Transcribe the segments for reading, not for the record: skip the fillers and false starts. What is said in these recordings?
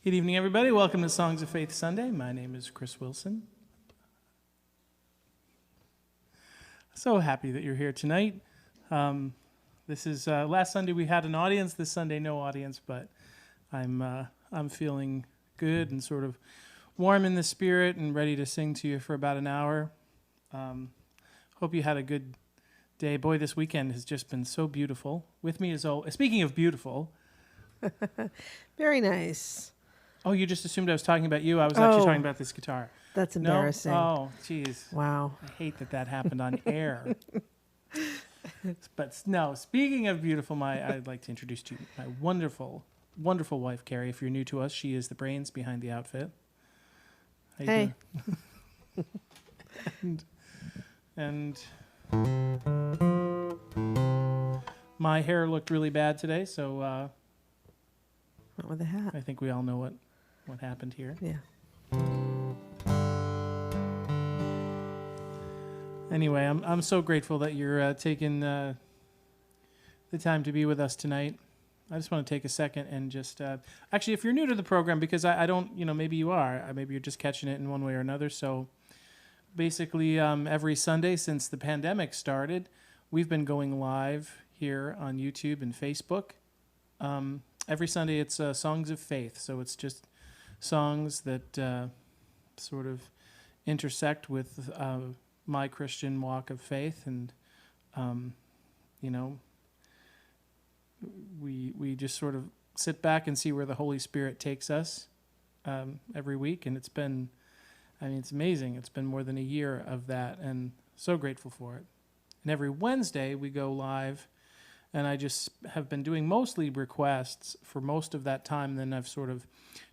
Good evening, everybody. Welcome to Songs of Faith Sunday. My name is Chris Wilson. So happy that you're here tonight. This is last Sunday we had an audience. This Sunday no audience, but I'm feeling good and sort of warm in the spirit and ready to sing to you for about an hour. Hope you had a good day. Boy, this weekend has just been so beautiful. With me is speaking of beautiful. Very nice. Oh, you just assumed I was talking about you. I was actually talking about this guitar. That's embarrassing. No? Oh, jeez. Wow. I hate that happened on air. But no, speaking of beautiful, I'd like to introduce to you my wonderful, wonderful wife, Carrie. If you're new to us, she is the brains behind the outfit. How you doing? and my hair looked really bad today, so Not with a hat. I think we all know what happened here. Yeah. Anyway, I'm so grateful that you're taking the time to be with us tonight. I just want to take a second and just actually, if you're new to the program, because I don't, maybe you are, maybe you're just catching it in one way or another. So basically, every Sunday since the pandemic started, we've been going live here on YouTube and Facebook. Every Sunday, it's Songs of Faith, so it's just songs that sort of intersect with my Christian walk of faith, and we just sort of sit back and see where the Holy Spirit takes us every week, and it's amazing. It's been more than a year of that, and so grateful for it. And every Wednesday, we go live. And I just have been doing mostly requests for most of that time. Then I've sort of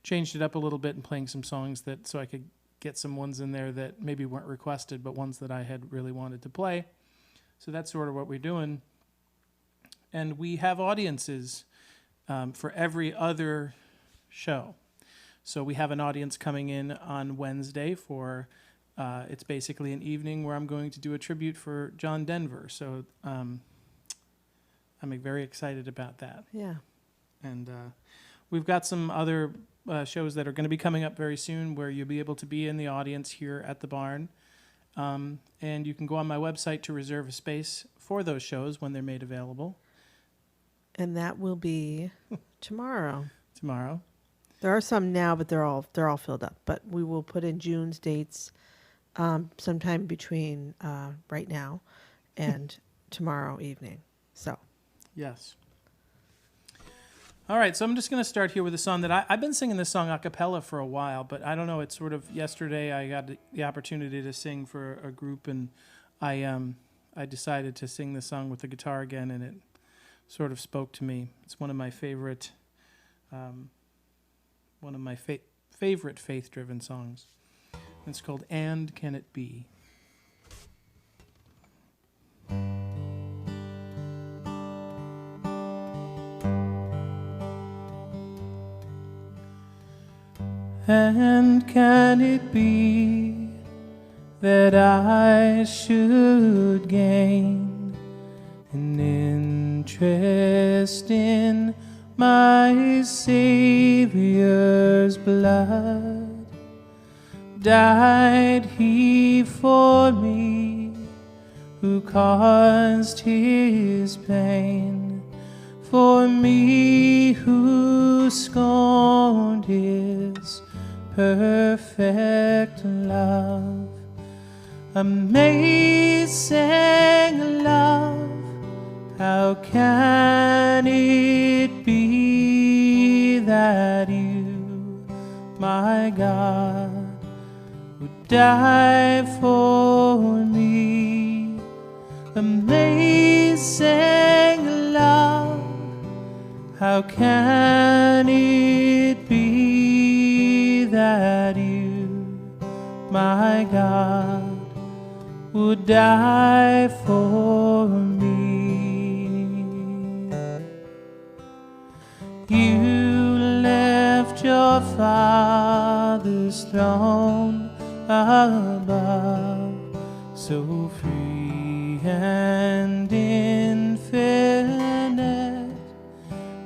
changed it up a little bit and playing some songs so I could get some ones in there that maybe weren't requested, but ones that I had really wanted to play. So that's sort of what we're doing. And we have audiences for every other show. So we have an audience coming in on Wednesday for, it's basically an evening where I'm going to do a tribute for John Denver. So I'm very excited about that. Yeah. And we've got some other shows that are going to be coming up very soon where you'll be able to be in the audience here at the barn. And you can go on my website to reserve a space for those shows when they're made available. And that will be tomorrow. Tomorrow. There are some now, but they're all filled up. But we will put in June's dates sometime between right now and tomorrow evening. So. Yes. All right, so I'm just going to start here with a song that I've been singing this song a cappella for a while, but I don't know, it's sort of yesterday I got the opportunity to sing for a group, and I decided to sing this song with the guitar again, and it sort of spoke to me. It's one of my favorite favorite faith-driven songs. It's called "And Can It Be?" And can it be that I should gain an interest in my Savior's blood? Died he for me, who caused his pain, for me who scorned his perfect love. Amazing love, how can it be that you, my God, would die for me? Amazing love, how can it be that you, my God, would die for me? You left your Father's throne above, so free and infinite,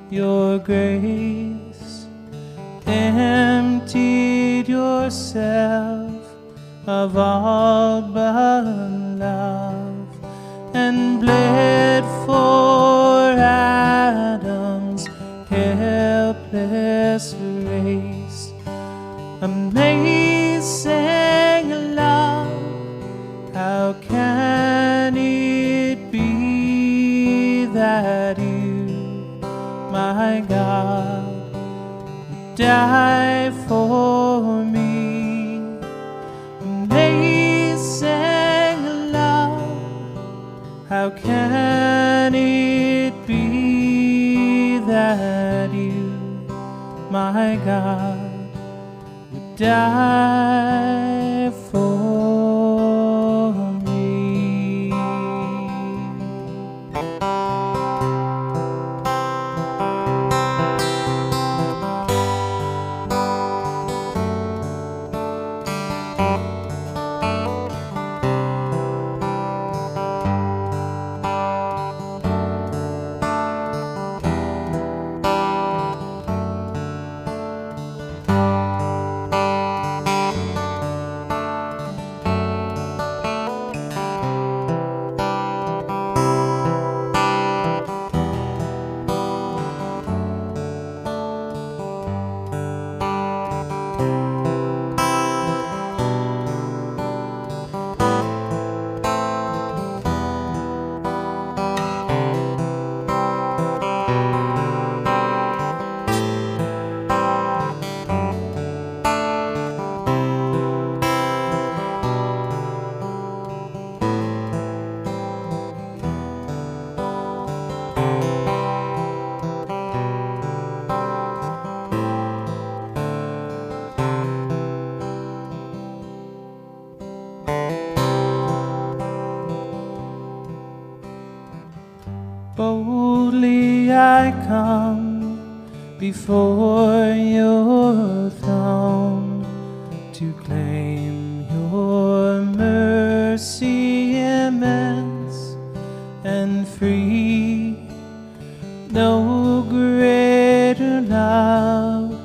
your grace and emptied yourself of all but love and bled for Adam's helpless race. Amazing love, how can it be that you, my God, would die for me? Amazing love, how can it be that you, my God, would die for me? Boldly I come before your throne to claim your mercy immense and free. No greater love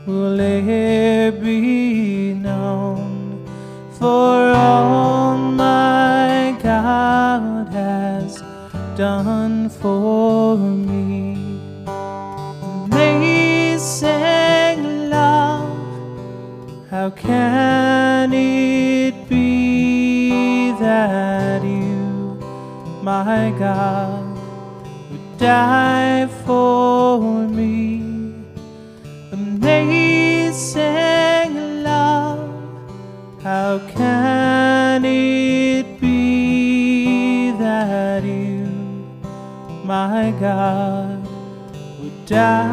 will e'er be known, for all my God has done for me. Amazing love, how can it be that you, my God, would die for me? Amazing love, how can it be that you, my God, would die,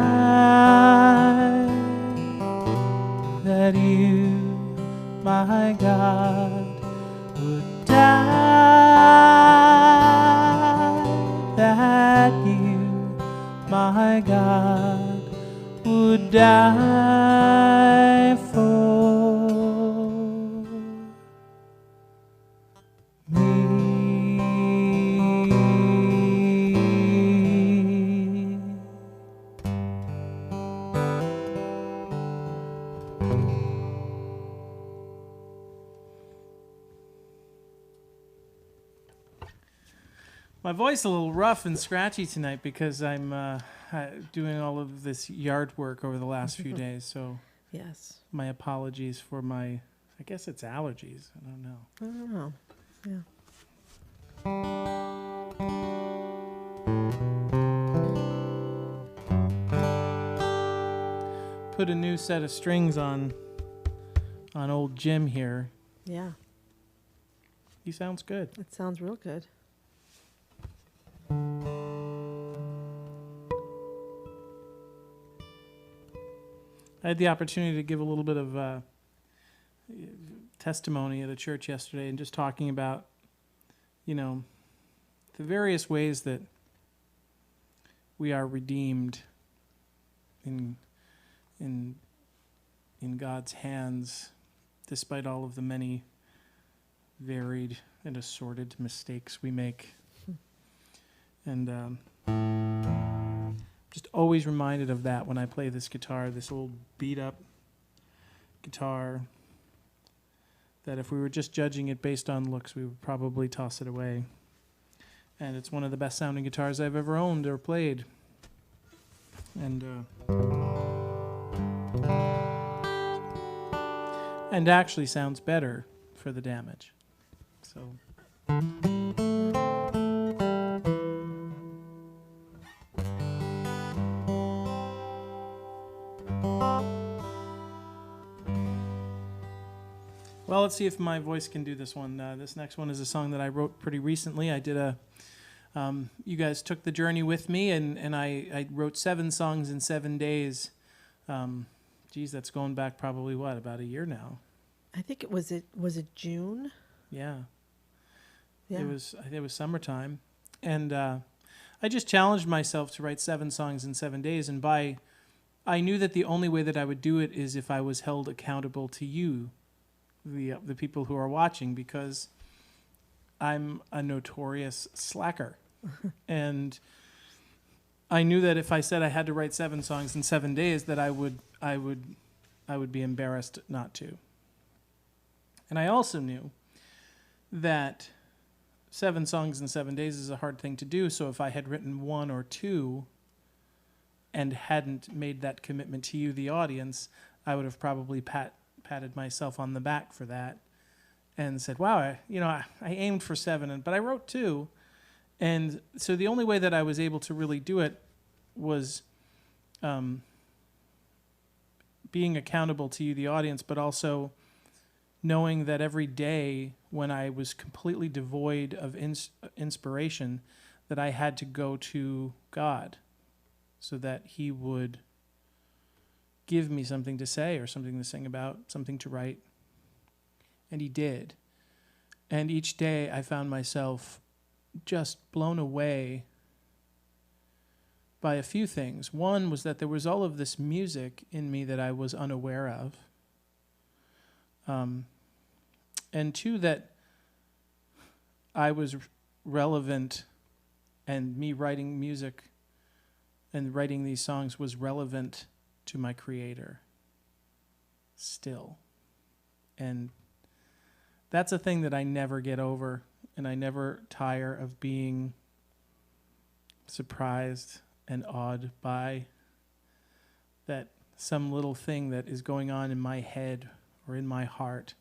that you, my God, would die, that you, my God, would die for me. My voice a little rough and scratchy tonight because I'm doing all of this yard work over the last few days. So Yes. my apologies for my, I guess it's allergies. I don't know. I don't know. Yeah. Put a new set of strings on old Jim here. Yeah. He sounds good. It sounds real good. I had the opportunity to give a little bit of testimony at a church yesterday and just talking about, you know, the various ways that we are redeemed in God's hands, despite all of the many varied and assorted mistakes we make. And just always reminded of that when I play this guitar, this old beat up guitar that if we were just judging it based on looks, we would probably toss it away. And it's one of the best sounding guitars I've ever owned or played. And actually sounds better for the damage. So. Well, let's see if my voice can do this one. This next one is a song that I wrote pretty recently. I did you guys took the journey with me, and I wrote 7 songs in 7 days. Geez, that's going back probably, about a year now? I think was it June? Yeah. Yeah. It was summertime. And I just challenged myself to write 7 songs in 7 days, and I knew that the only way that I would do it is if I was held accountable to you, the people who are watching, because I'm a notorious slacker. And I knew that if I said I had to write 7 songs in 7 days, that I would be embarrassed not to. And I also knew that 7 songs in 7 days is a hard thing to do. So if I had written 1 or 2 and hadn't made that commitment to you, the audience, I would have probably patted myself on the back for that and said, wow, I aimed for 7, but I wrote 2. And so the only way that I was able to really do it was being accountable to you, the audience, but also knowing that every day when I was completely devoid of inspiration, that I had to go to God so that he would give me something to say or something to sing about, something to write. And he did. And each day I found myself just blown away by a few things. One was that there was all of this music in me that I was unaware of. And 2, that I was relevant, and me writing music and writing these songs was relevant to my Creator still. And that's a thing that I never get over, and I never tire of being surprised and awed by that some little thing that is going on in my head or in my heart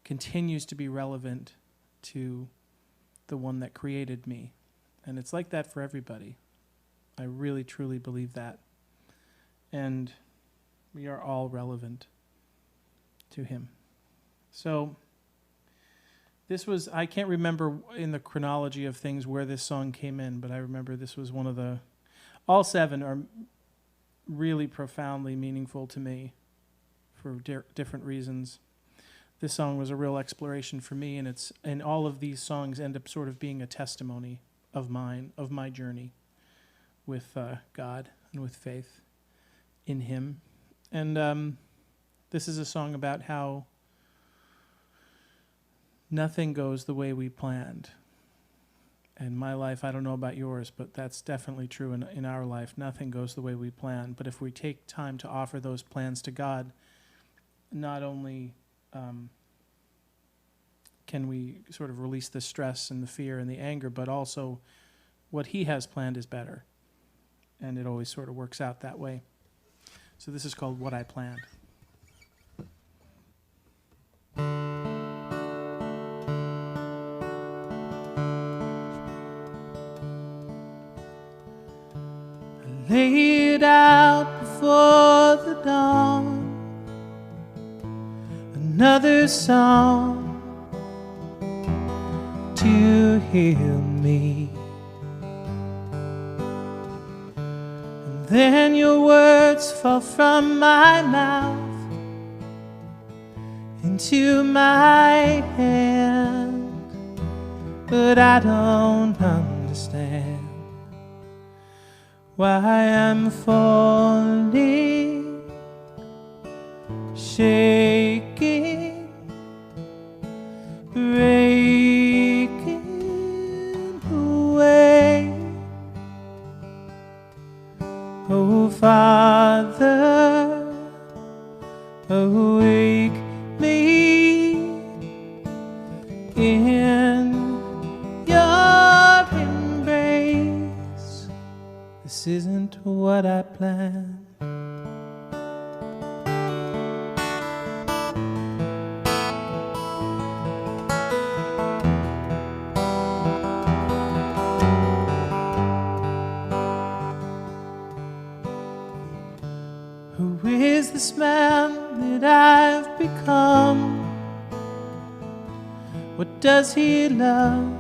continues to be relevant to the one that created me. And it's like that for everybody. I really, truly believe that. And we are all relevant to him. So this was, I can't remember in the chronology of things where this song came in, but I remember this was one of the, all 7 are really profoundly meaningful to me for different reasons. This song was a real exploration for me, and all of these songs end up sort of being a testimony of my journey with God and with faith in him. And this is a song about how nothing goes the way we planned. In my life, I don't know about yours, but that's definitely true in our life. Nothing goes the way we planned. But if we take time to offer those plans to God, not only can we sort of release the stress and the fear and the anger, but also what he has planned is better. And it always sort of works out that way. So this is called What I Planned. I lay it out before the dawn, another song to heal me. And then your words fall from my mouth into my hand, but I don't understand why I'm falling, shaking, breaking away. Oh, Father awake me in your embrace. This isn't what I planned. Who is this man that I've become? What does he love?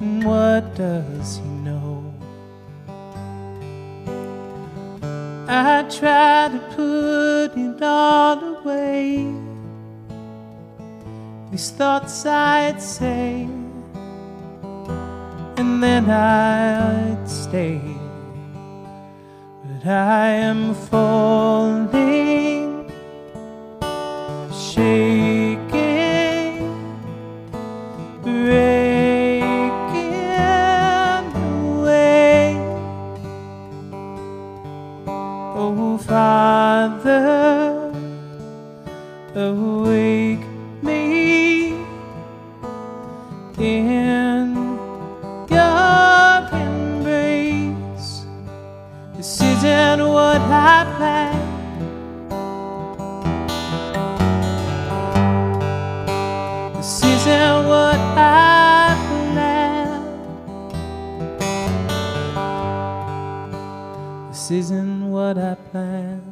And what does he know? I try to put it all away, these thoughts I'd say, and then I'd stay. But I am falling, shaking, breaking away. Oh, Father, awake me in your embrace. This isn't what I planned. This isn't what I planned. This isn't what I planned.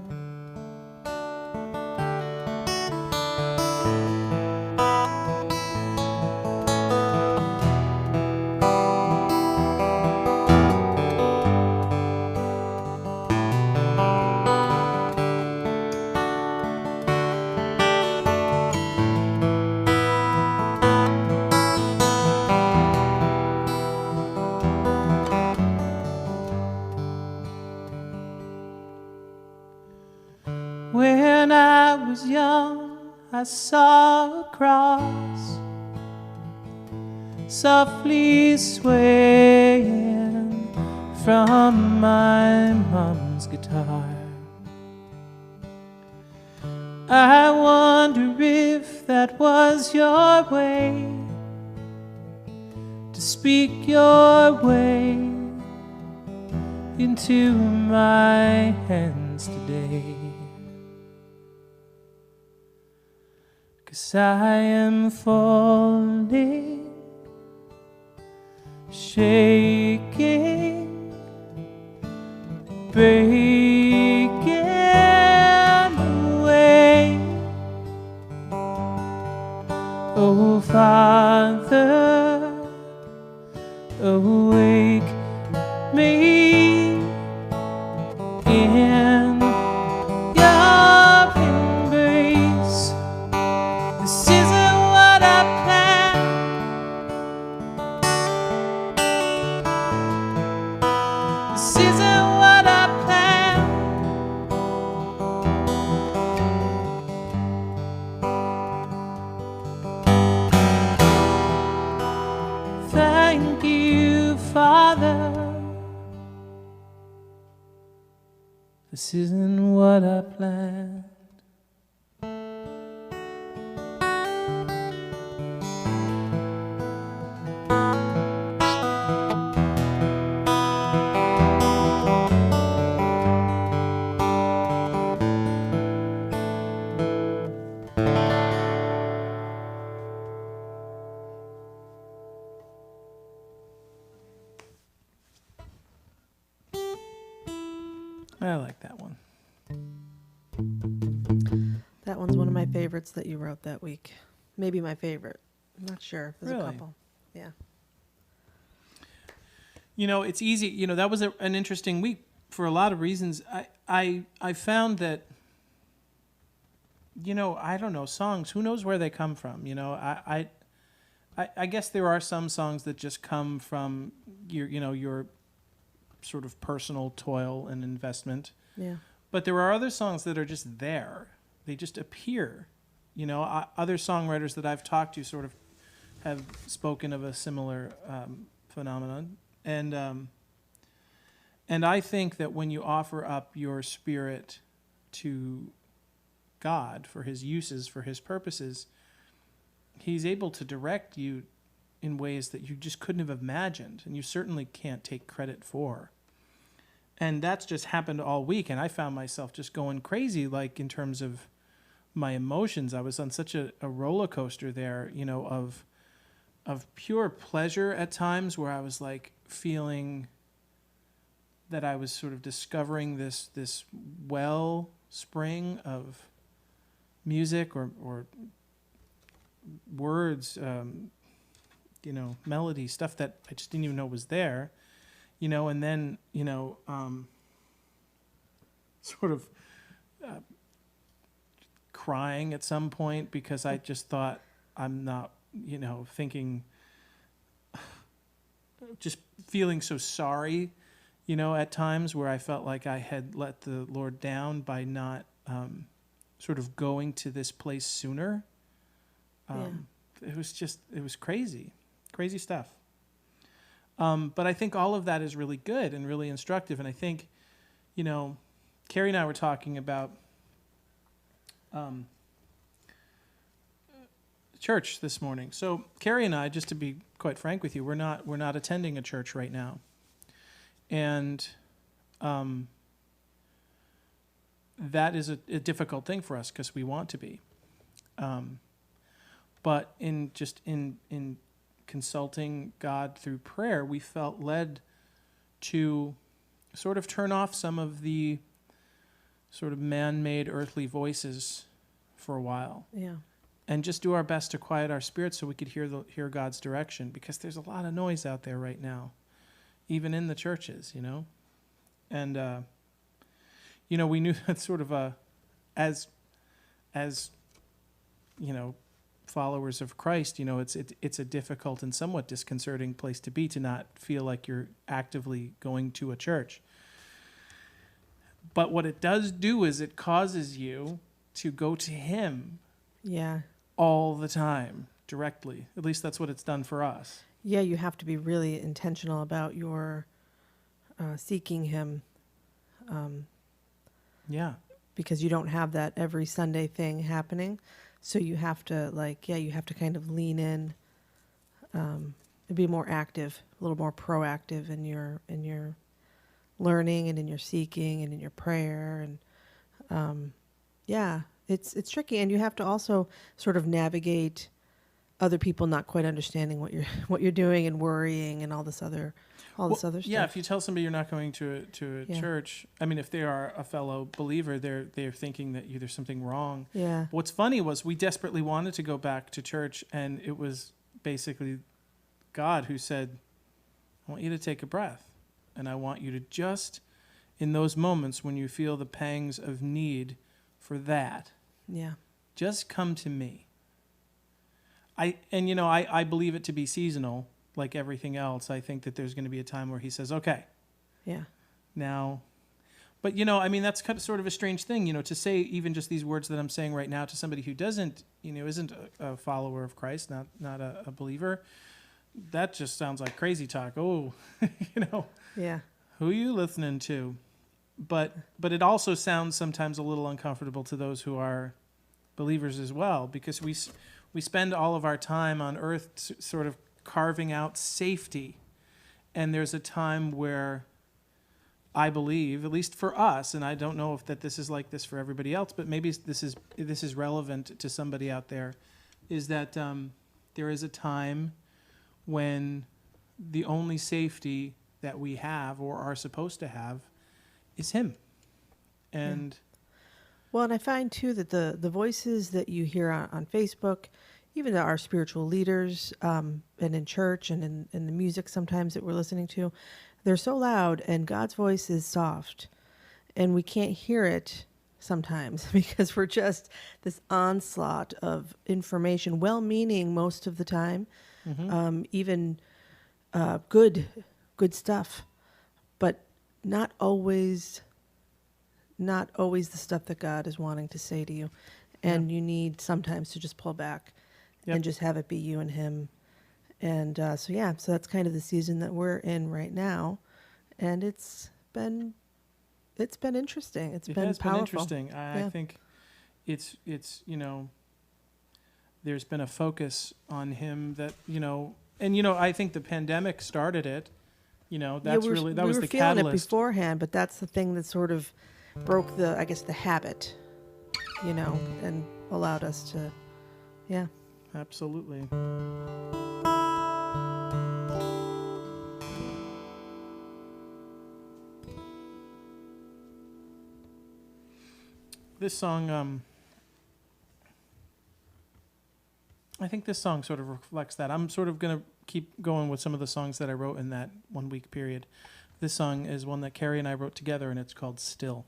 When I was young, I saw a cross softly swaying from my mom's guitar. I wonder if that was your way to speak your way into my hands today. 'Cause I am falling, shaking, breaking away. Oh, Father, awake me in your embrace. This isn't what I planned. This isn't what I planned. Thank you, Father. This isn't what I planned. I like that one. That one's one of my favorites that you wrote that week. Maybe my favorite. I'm not sure. There's Really? a couple. Yeah. You know, it's easy. You know, that was an interesting week for a lot of reasons. I found that, you know, I don't know, songs, who knows where they come from? You know, I guess there are some songs that just come from your sort of personal toil and investment. Yeah. But there are other songs that are just there. They just appear. You know, other songwriters that I've talked to sort of have spoken of a similar phenomenon. And I think that when you offer up your spirit to God for his uses, for his purposes, he's able to direct you in ways that you just couldn't have imagined, and you certainly can't take credit for. And that's just happened all week, and I found myself just going crazy, like in terms of my emotions. I was on such a roller coaster there, you know, of pure pleasure at times, where I was like feeling that I was sort of discovering this wellspring of music or words, you know, melody, stuff that I just didn't even know was there, you know, and then, you know, sort of crying at some point because I just thought I'm not, you know, thinking, just feeling so sorry, you know, at times where I felt like I had let the Lord down by not sort of going to this place sooner. It was crazy stuff. But I think all of that is really good and really instructive. And I think, you know, Carrie and I were talking about church this morning. So Carrie and I, just to be quite frank with you, we're not attending a church right now. And that is a difficult thing for us because we want to be. But in consulting God through prayer, we felt led to sort of turn off some of the sort of man-made earthly voices for a while. Yeah. And just do our best to quiet our spirits so we could hear God's direction, because there's a lot of noise out there right now, even in the churches, you know. And you know, we knew that sort of as you know, followers of Christ, you know, it's a difficult and somewhat disconcerting place to be, to not feel like you're actively going to a church. But what it does do is it causes you to go to him. Yeah. All the time, directly. At least that's what it's done for us. Yeah, you have to be really intentional about your seeking him. Yeah. Because you don't have that every Sunday thing happening. So you have to you have to kind of lean in and be more active, a little more proactive in your learning and in your seeking and in your prayer. And it's tricky. And you have to also sort of navigate other people not quite understanding what you're doing and worrying and all this other stuff. Yeah, if you tell somebody you're not going to a church, I mean, if they are a fellow believer, they're thinking that there's something wrong. Yeah. What's funny was we desperately wanted to go back to church, and it was basically God who said, I want you to take a breath, and I want you to just, in those moments when you feel the pangs of need for that, just come to me. I believe it to be seasonal, like everything else. I think that there's going to be a time where he says, okay. Yeah. Now, but, you know, I mean, that's kind of sort of a strange thing, you know, to say even just these words that I'm saying right now to somebody who doesn't, you know, isn't a follower of Christ, not a believer. That just sounds like crazy talk. Oh, you know. Yeah. Who are you listening to? But it also sounds sometimes a little uncomfortable to those who are believers as well, because we spend all of our time on earth sort of carving out safety. And there's a time where I believe, at least for us, and I don't know if that this is like this for everybody else, but maybe this is relevant to somebody out there, is that there is a time when the only safety that we have or are supposed to have is him. And well, and I find too that the voices that you hear on Facebook, even our spiritual leaders, and in church and in the music sometimes that we're listening to, they're so loud, and God's voice is soft, and we can't hear it sometimes because we're just this onslaught of information, well-meaning most of the time, even good stuff, but not always the stuff that God is wanting to say to you. And you need sometimes to just pull back and just have it be you and him. And so that's kind of the season that we're in right now. And it's been It's been interesting. It's It been has been powerful. interesting. I Yeah. think it's there's been a focus on him that and I think the pandemic started it. Yeah, That's really that we was were the feeling it catalyst. beforehand, but that's the thing that sort of broke the, I guess, the habit, and allowed us to, yeah. Absolutely. This song, I think this song sort of reflects that. I'm sort of going to keep going with some of the songs that I wrote in that 1 week period. This song is one that Carrie and I wrote together, and it's called Still.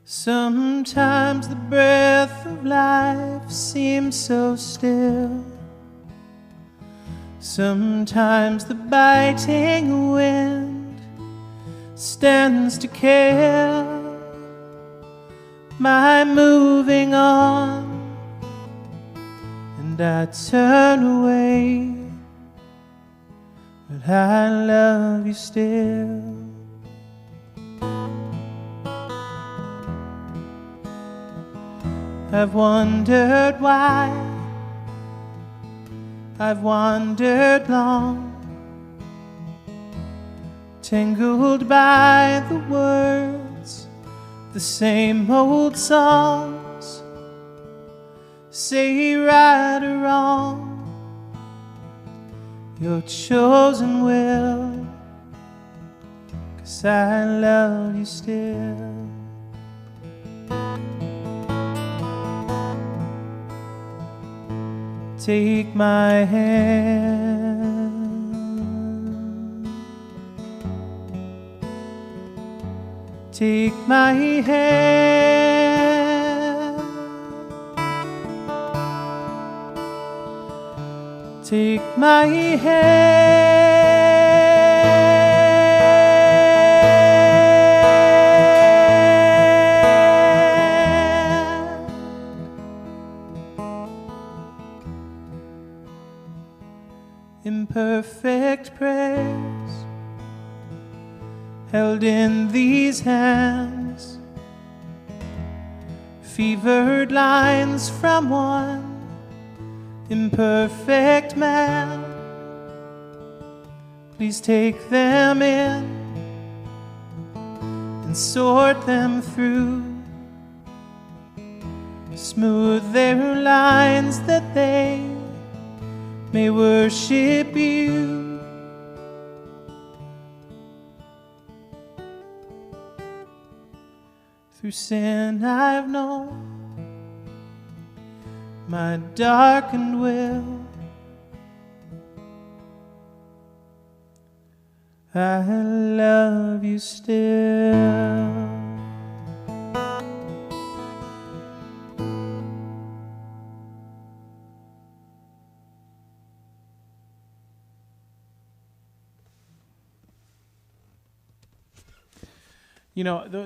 Sometimes the breath of life seems so still. Sometimes the biting wind stands to kill my moving on, and I turn away, but I love you still. I've wondered why, I've wandered long, tangled by the words, the same old songs, say right or wrong, your chosen will, 'cause I love you still. Take my hand, take my hand, take my hand. Imperfect prayers held in these hands, fevered lines from one imperfect man. Please take them in and sort them through, smooth their lines that they may worship you. Through sin I've known my darkened will, I love you still.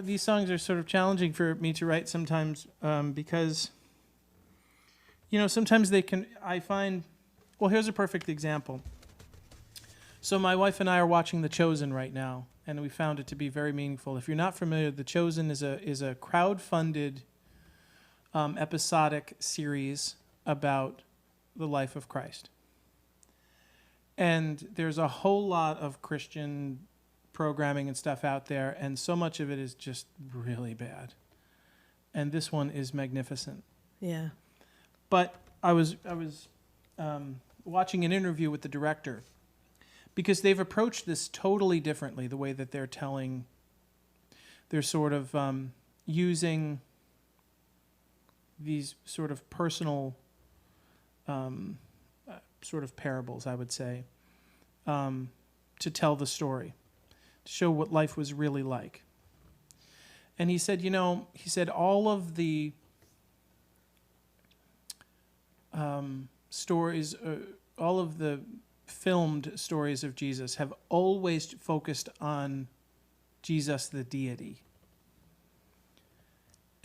These songs are sort of challenging for me to write sometimes because, sometimes I find, well, here's a perfect example. So my wife and I are watching The Chosen right now, and we found it to be very meaningful. If you're not familiar, The Chosen is a crowd-funded episodic series about the life of Christ. And there's a whole lot of Christian programming and stuff out there, and so much of it is just really bad. And this one is magnificent. Yeah. But I was watching an interview with the director, because they've approached this totally differently, the way that they're sort of using these sort of personal sort of parables, I would say, to tell the story, to show what life was really like. And he said, all of the stories, all of the filmed stories of Jesus have always focused on Jesus the deity.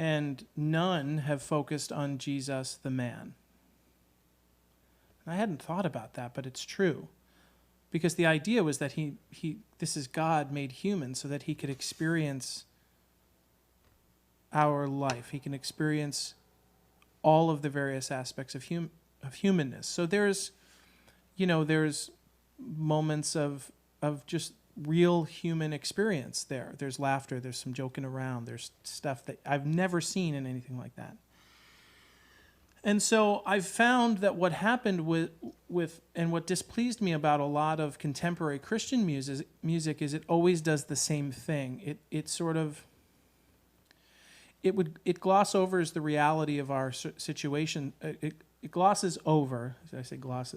and none have focused on Jesus the man. I hadn't thought about that, but it's true. Because the idea was that this is God made human so that he could experience our life. He can experience all of the various aspects of humanness. So there's moments of just real human experience there. There's laughter, there's some joking around, there's stuff that I've never seen in anything like that. And so I've found that what happened with and what displeased me about a lot of contemporary Christian music is it always does the same thing. It gloss overs the reality of our situation. It glosses over. Did I say gloss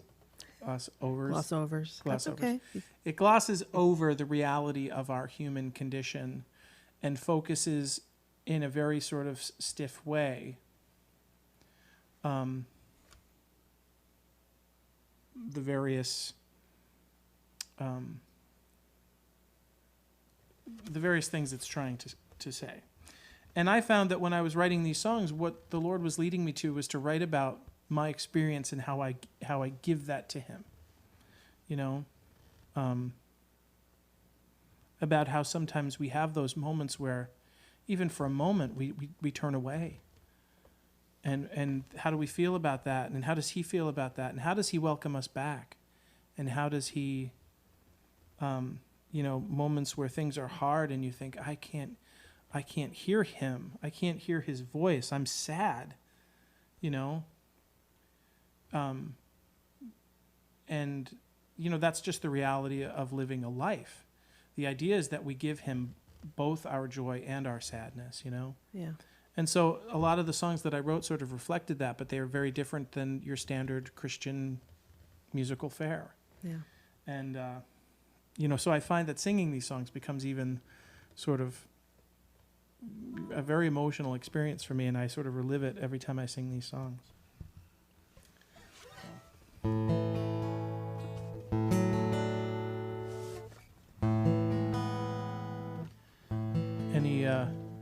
overs? Gloss overs. That's okay. It glosses over the reality of our human condition and focuses in a very sort of stiff way the various things it's trying to say. And I found that when I was writing these songs, what the Lord was leading me to was to write about my experience and how I give that to him. About how sometimes we have those moments where even for a moment we turn away. And how do we feel about that? And how does he feel about that? And how does he welcome us back? And how does he, moments where things are hard and you think, I can't hear him. I can't hear his voice. I'm sad, and, that's just the reality of living a life. The idea is that we give him both our joy and our sadness, Yeah. And so a lot of the songs that I wrote sort of reflected that, but they are very different than your standard Christian musical fare. Yeah. And, so I find that singing these songs becomes even sort of a very emotional experience for me, and I sort of relive it every time I sing these songs.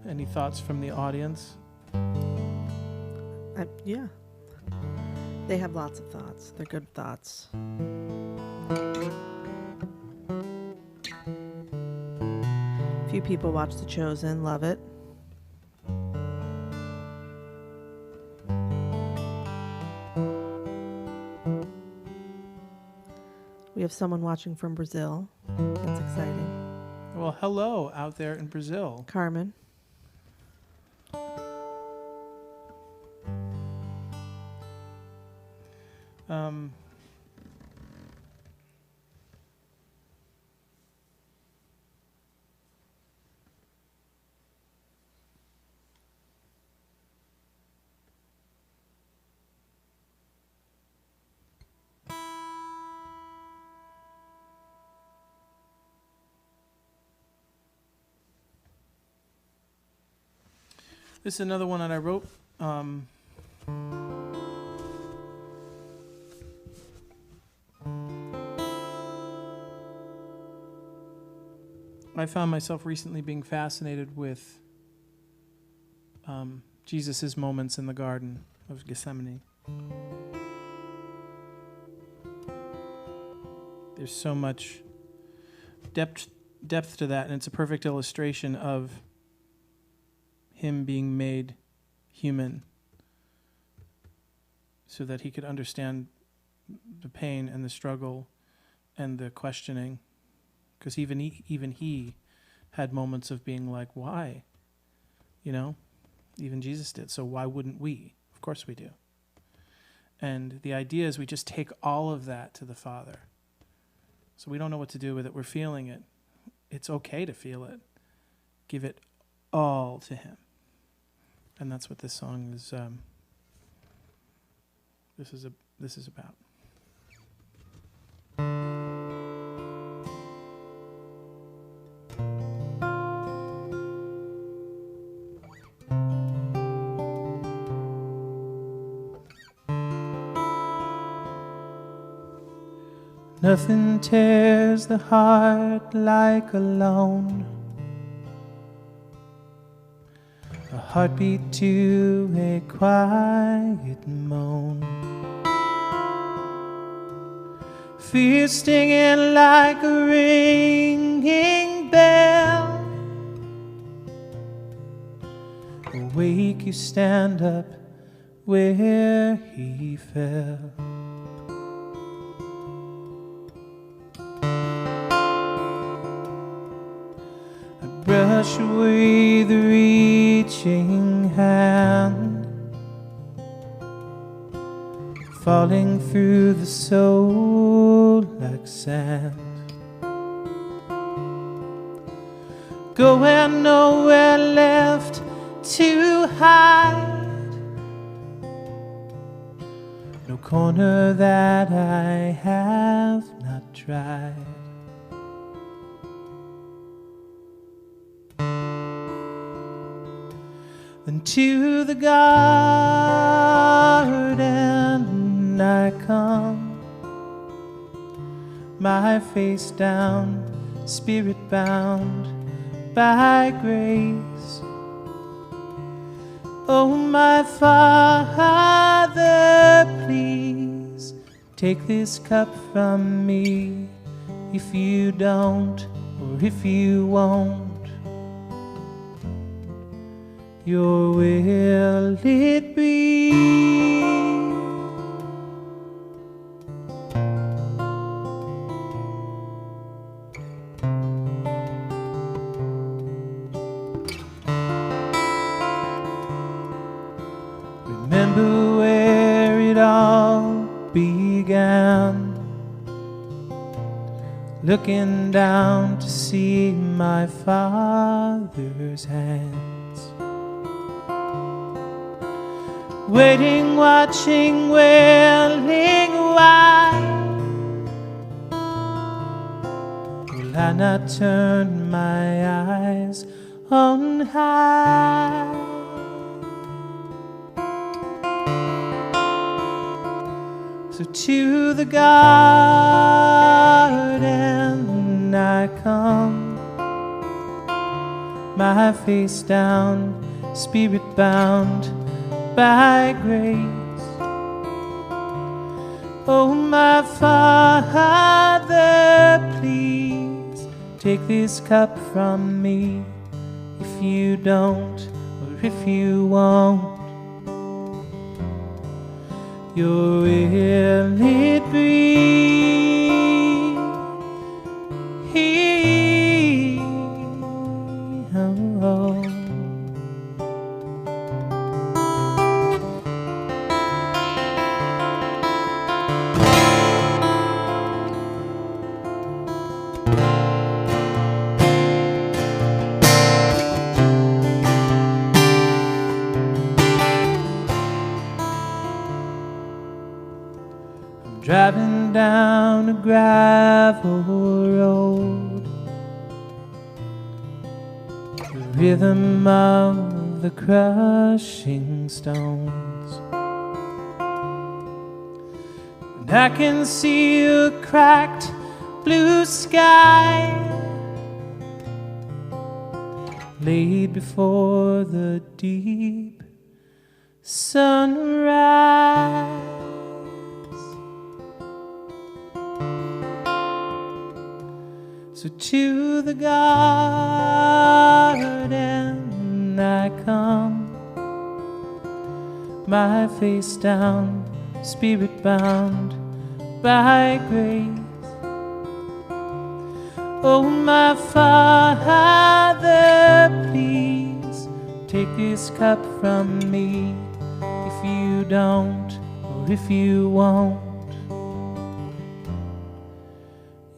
Any thoughts from the audience? Yeah. They have lots of thoughts. They're good thoughts. Few people watch The Chosen, love it. We have someone watching from Brazil. That's exciting. Well, hello out there in Brazil. Carmen. This is another one that I wrote. I found myself recently being fascinated with Jesus' moments in the Garden of Gethsemane. There's so much depth to that, and it's a perfect illustration of him being made human so that he could understand the pain and the struggle and the questioning, because even he had moments of being like, why? Even Jesus did. So why wouldn't we? Of course we do. And the idea is we just take all of that to the Father. So we don't know what to do with it. We're feeling it. It's okay to feel it. Give it all to him. And that's what this song is. This is about. Nothing tears the heart like alone. A heartbeat to a quiet moan. Fear stinging like a ringing bell. Awake, you stand up where he fell. I brush away the reaching hand, falling through the soul like sand. Going nowhere left to hide, no corner that I have not tried. Then to the garden I come, my face down, spirit bound by grace. Oh, my Father, please take this cup from me. If you don't, or if you won't, your will it be. Remember where it all began, looking down to see my Father's hands, waiting, watching, wailing while. Will I not turn my eyes on high? So to the garden I come, my face down, spirit bound by grace. Oh, my Father, please take this cup from me. If you don't, or if you won't, your will it be. Oh. Driving down a gravel road, the rhythm of the crushing stones, and I can see a cracked blue sky laid before the deep sunrise. So to the garden I come, my face down, spirit bound by grace. Oh, my Father, please take this cup from me. If you don't, or if you won't,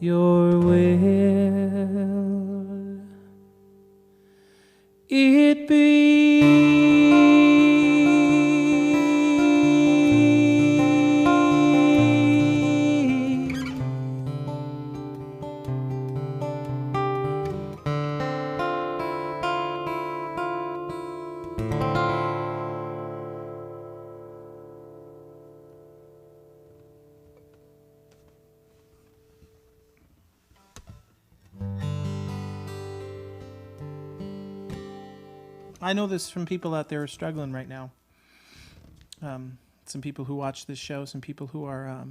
your will it be. I know this from people out there who are struggling right now. Some people who watch this show, some people who are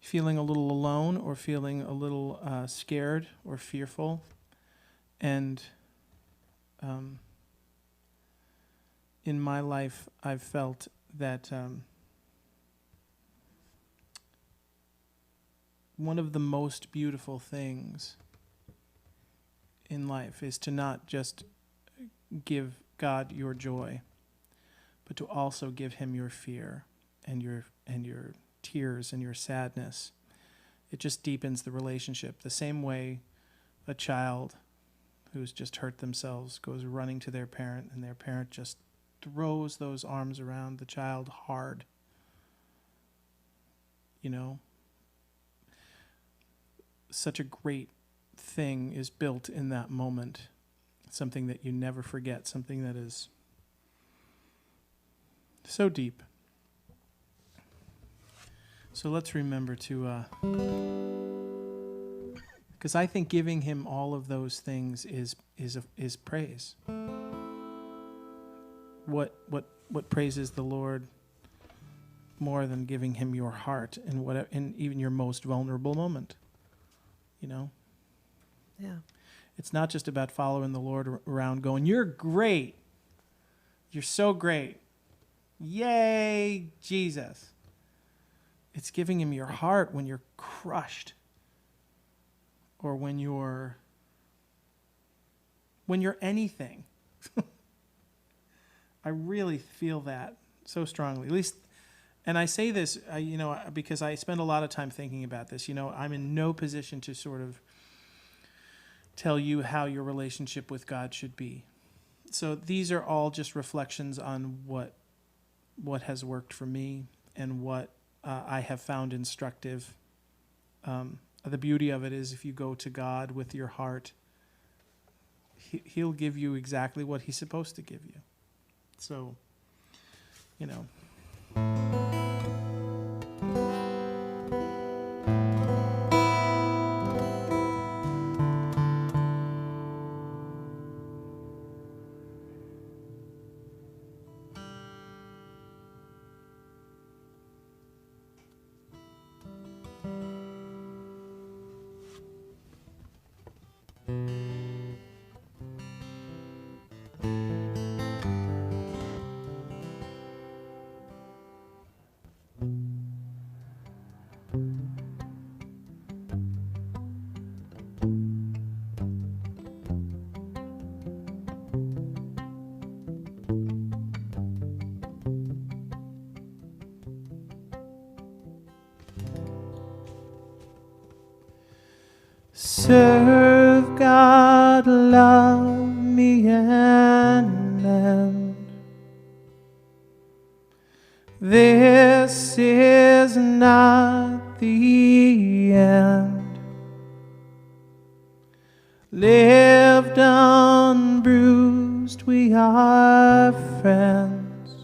feeling a little alone or feeling a little scared or fearful. And in my life, I've felt that one of the most beautiful things in life is to not just give God your joy, but to also give him your fear and your tears and your sadness. It just deepens the relationship. The same way a child who's just hurt themselves goes running to their parent, and their parent just throws those arms around the child hard. You know, such a great thing is built in that moment. Something that you never forget, something that is so deep. So let's remember to, because I think giving him all of those things is praise. What praises the Lord more than giving him your heart in even your most vulnerable moment? You know? Yeah. It's not just about following the Lord around going, "You're great. You're so great. Yay, Jesus." It's giving him your heart when you're crushed, or when you're anything. I really feel that so strongly. At least, and I say this, because I spend a lot of time thinking about this. I'm in no position to sort of tell you how your relationship with God should be. So these are all just reflections on what has worked for me and what I have found instructive. The beauty of it is if you go to God with your heart, he'll give you exactly what he's supposed to give you. So, serve God, love me, and lend. This is not the end. Lived unbruised, we are friends.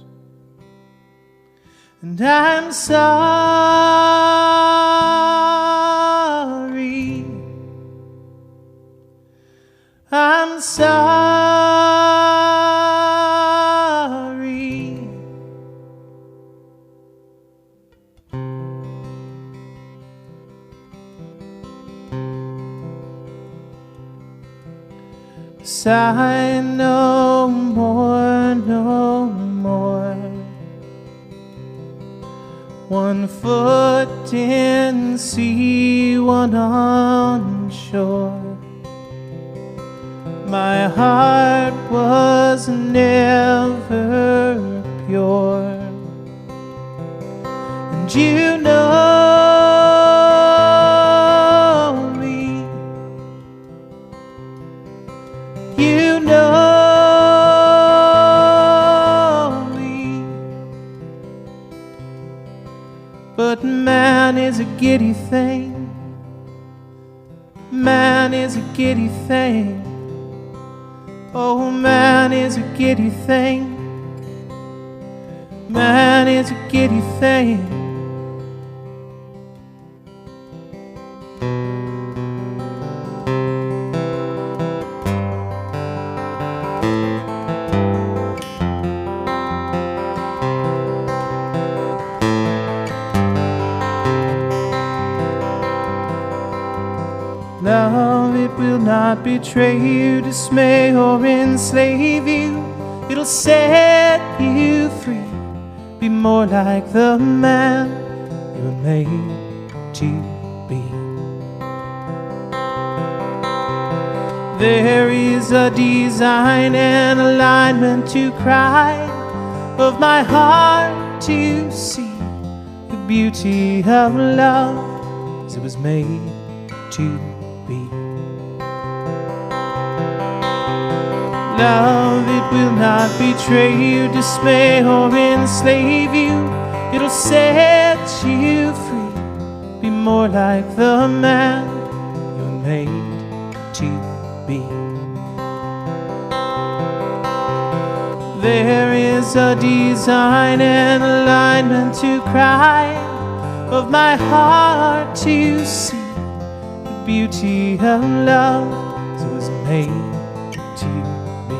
And I'm sorry. I'm sorry. Sigh no more, no more. One foot in sea, one on shore. My heart was never pure, and you know me, you know me. But man is a giddy thing, man is a giddy thing. Oh, man is a giddy thing. Man is a giddy thing. Love, it will not betray you, dismay, or enslave you. It'll set you free. Be more like the man you were made to be. There is a design and alignment to cry of my heart to see the beauty of love as it was made to be. Love, it will not betray you, dismay, or enslave you. It'll set you free. Be more like the man you're made to be. There is a design and alignment to cry of my heart to see the beauty of love as it was made to be.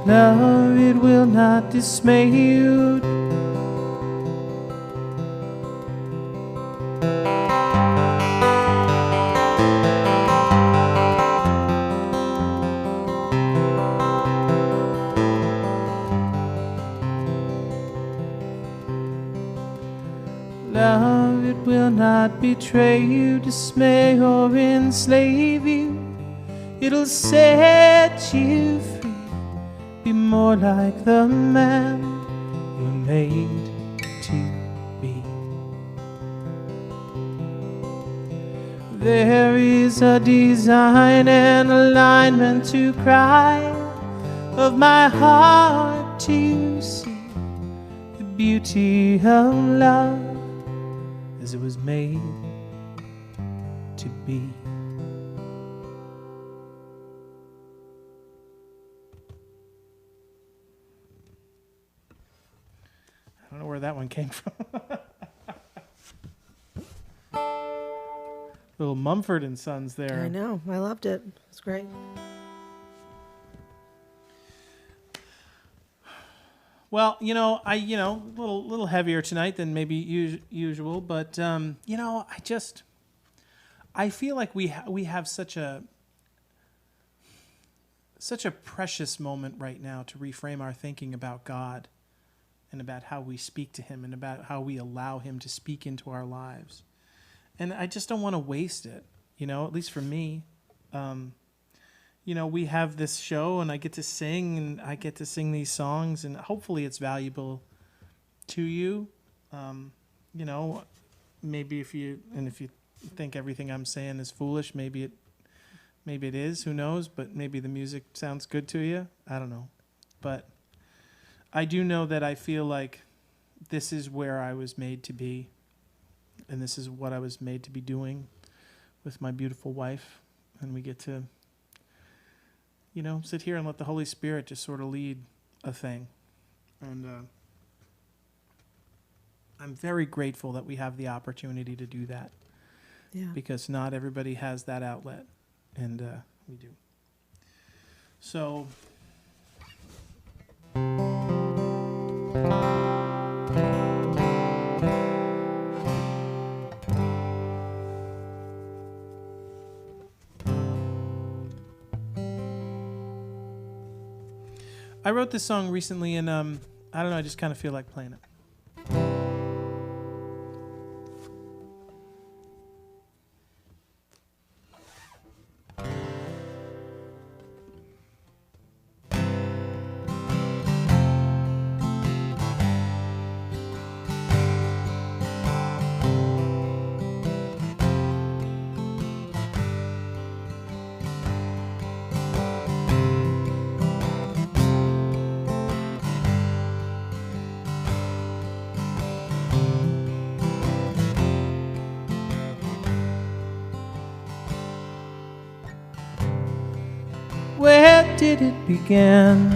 Love, it will not dismay you. Love, it will not betray you, dismay, or enslave you. It'll set you free. Be more like the man you're made to be. There is a design and alignment to cry of my heart to see the beauty of love as it was made to be. I don't know where that one came from. Little Mumford and Sons there. I know. I loved it. It's great. Well, little heavier tonight than maybe usual, but I feel like we have such a precious moment right now to reframe our thinking about God and about how we speak to him and about how we allow him to speak into our lives. And I just don't want to waste it, at least for me. We have this show and I get to sing and I get to sing these songs and hopefully it's valuable to you. Maybe if you think everything I'm saying is foolish, maybe it is, who knows, but maybe the music sounds good to you. I don't know. But I do know that I feel like this is where I was made to be, and this is what I was made to be doing with my beautiful wife, and we get to, sit here and let the Holy Spirit just sort of lead a thing. And I'm very grateful that we have the opportunity to do that. Yeah. Because not everybody has that outlet, and we do. So... I wrote this song recently, and I don't know, I just kind of feel like playing it. Where did it begin?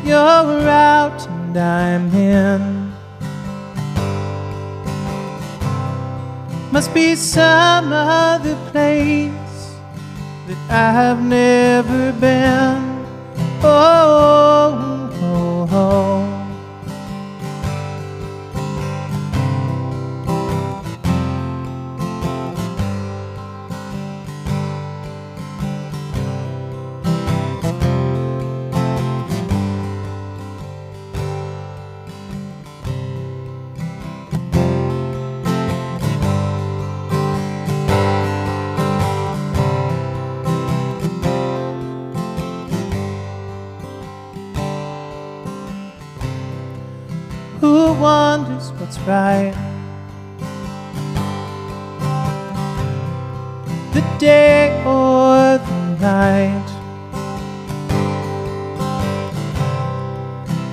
You're out and I'm in. Must be some other place that I've never been. Oh, oh, oh. Who wonders what's right? The day or the night?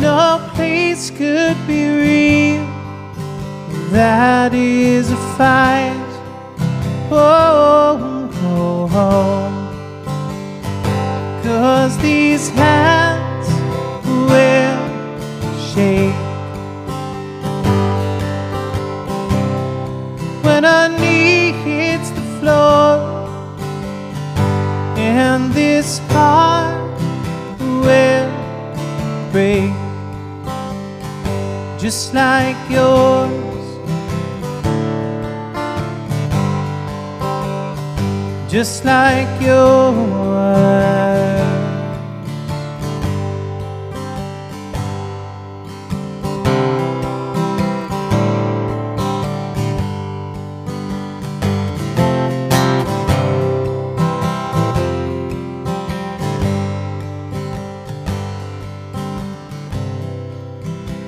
No place could be real. That is a fight. Oh, oh, oh. 'Cause these hands will shake when a knee hits the floor, and this heart will break, just like yours, just like yours.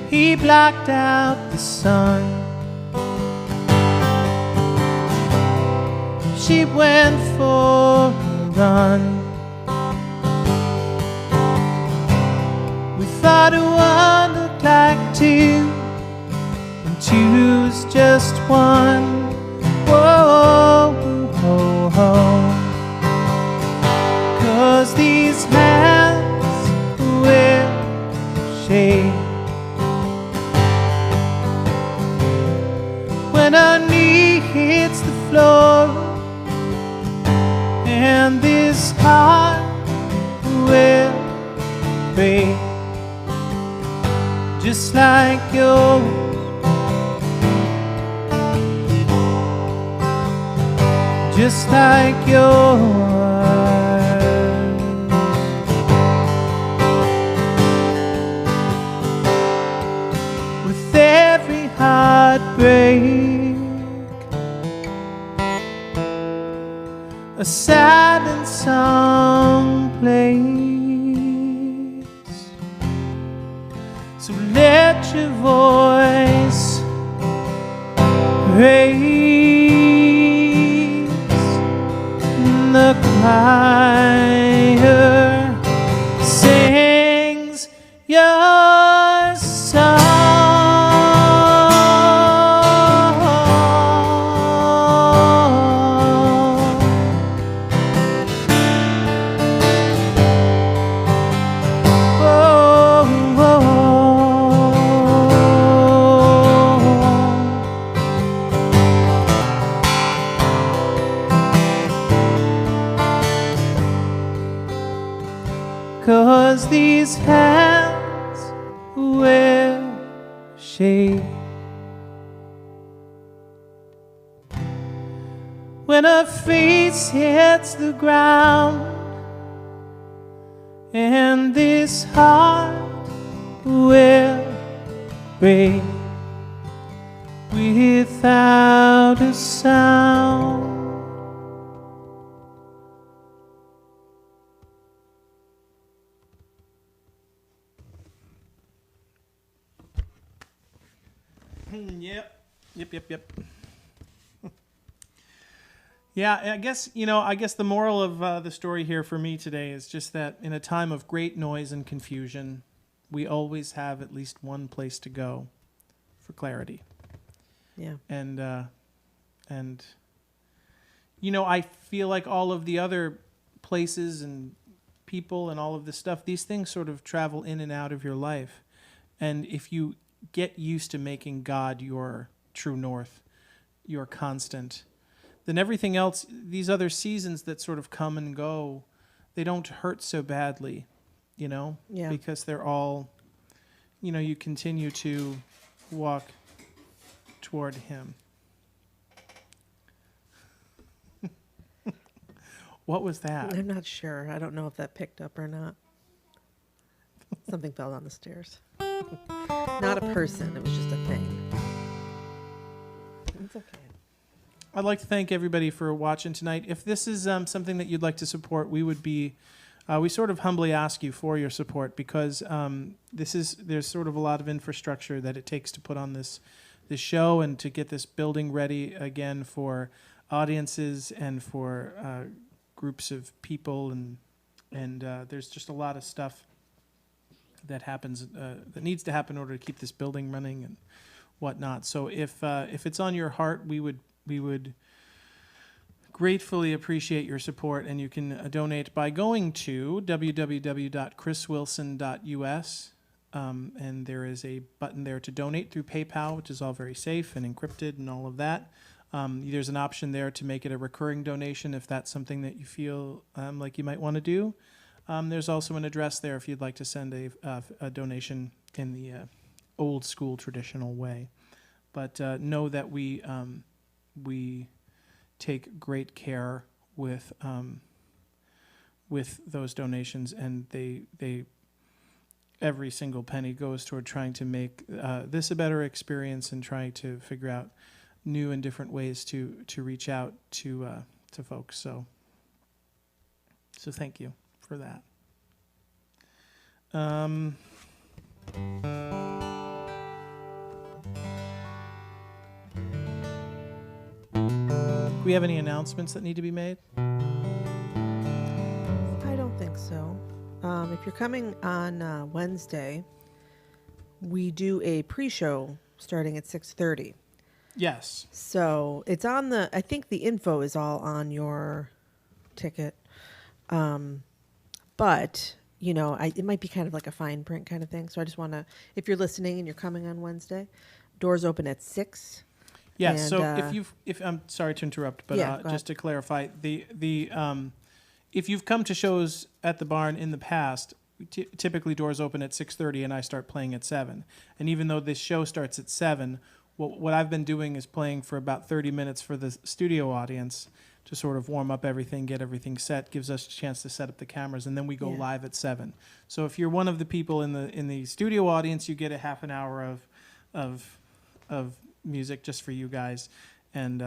He blocked out the sun. She went for a run. We thought one looked like two, and two's just one. Whoa, whoa, whoa. 'Cause these hands will shake when a knee hits the floor, and this heart will break, just like yours, just like yours. With every heartbreak, a silent song plays. So let your voice raise. The choir sings your song. Cause these hands will shake when a face hits the ground, and this heart will break without a sound. Yep. Yeah, I guess the moral of the story here for me today is just that in a time of great noise and confusion, we always have at least one place to go for clarity. Yeah. And I feel like all of the other places and people and all of this stuff, these things sort of travel in and out of your life. And if you get used to making God your true north, your constant, then everything else, these other seasons that sort of come and go, they don't hurt so badly, Yeah. Because they're all, you continue to walk toward him. What was that? I'm not sure. I don't know if that picked up or not. Something fell down the stairs. Not a person. It was just a thing. It's okay. I'd like to thank everybody for watching tonight. If this is something that you'd like to support, we sort of humbly ask you for your support, because there's sort of a lot of infrastructure that it takes to put on this show and to get this building ready again for audiences and for groups of people, and there's just a lot of stuff that happens that needs to happen in order to keep this building running and whatnot. So if it's on your heart, we would gratefully appreciate your support, and you can donate by going to www.chriswilson.us, and there is a button there to donate through PayPal, which is all very safe and encrypted and all of that. There's an option there to make it a recurring donation if that's something that you feel like you might want to do. There's also an address there if you'd like to send a donation in the old school traditional way. But know that we take great care with those donations, and they every single penny goes toward trying to make this a better experience and trying to figure out new and different ways to reach out to folks. So thank you for that. Do we have any announcements that need to be made? I don't think so. If you're coming on Wednesday, we do a pre-show starting at 6:30. Yes. So it's on I think the info is all on your ticket. But, it might be kind of like a fine print kind of thing. So I just want to, if you're listening and you're coming on Wednesday, doors open at 6. Yes. And, So if I'm sorry to interrupt, but just to clarify, if you've come to shows at the barn in the past, typically doors open at 6:30 and I start playing at 7. And even though this show starts at 7, what I've been doing is playing for about 30 minutes for the studio audience to sort of warm up everything, get everything set, gives us a chance to set up the cameras, and then we go live at 7. So if you're one of the people in the studio audience, you get a half an hour of music just for you guys, and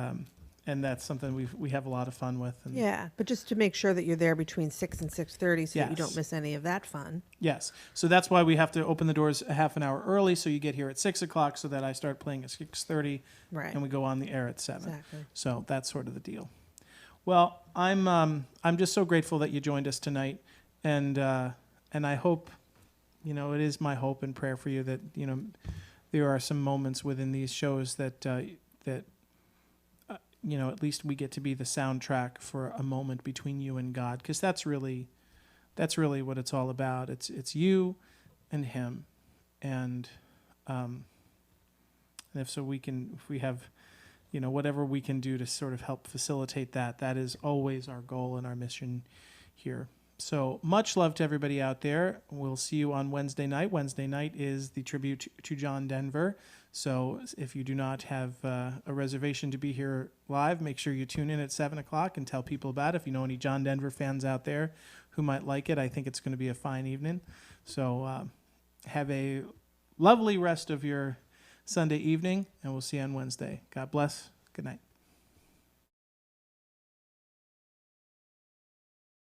that's something we have a lot of fun with. And but just to make sure that you're there between 6 and 6:30 so that you don't miss any of that fun. Yes. So that's why we have to open the doors a half an hour early, so you get here at 6 o'clock so that I start playing at 6:30, right, and we go on the air at 7. Exactly. So that's sort of the deal. Well, I'm just so grateful that you joined us tonight, and I hope, it is my hope and prayer for you that, there are some moments within these shows that at least we get to be the soundtrack for a moment between you and God, because that's really what it's all about. It's you and Him, and if we have, whatever we can do to sort of help facilitate that is always our goal and our mission here. So much love to everybody out there. We'll see you on Wednesday night. Wednesday night is the tribute to John Denver. So if you do not have a reservation to be here live, make sure you tune in at 7 o'clock and tell people about it. If you know any John Denver fans out there who might like it, I think it's going to be a fine evening. So have a lovely rest of your Sunday evening, and we'll see you on Wednesday. God bless. Good night.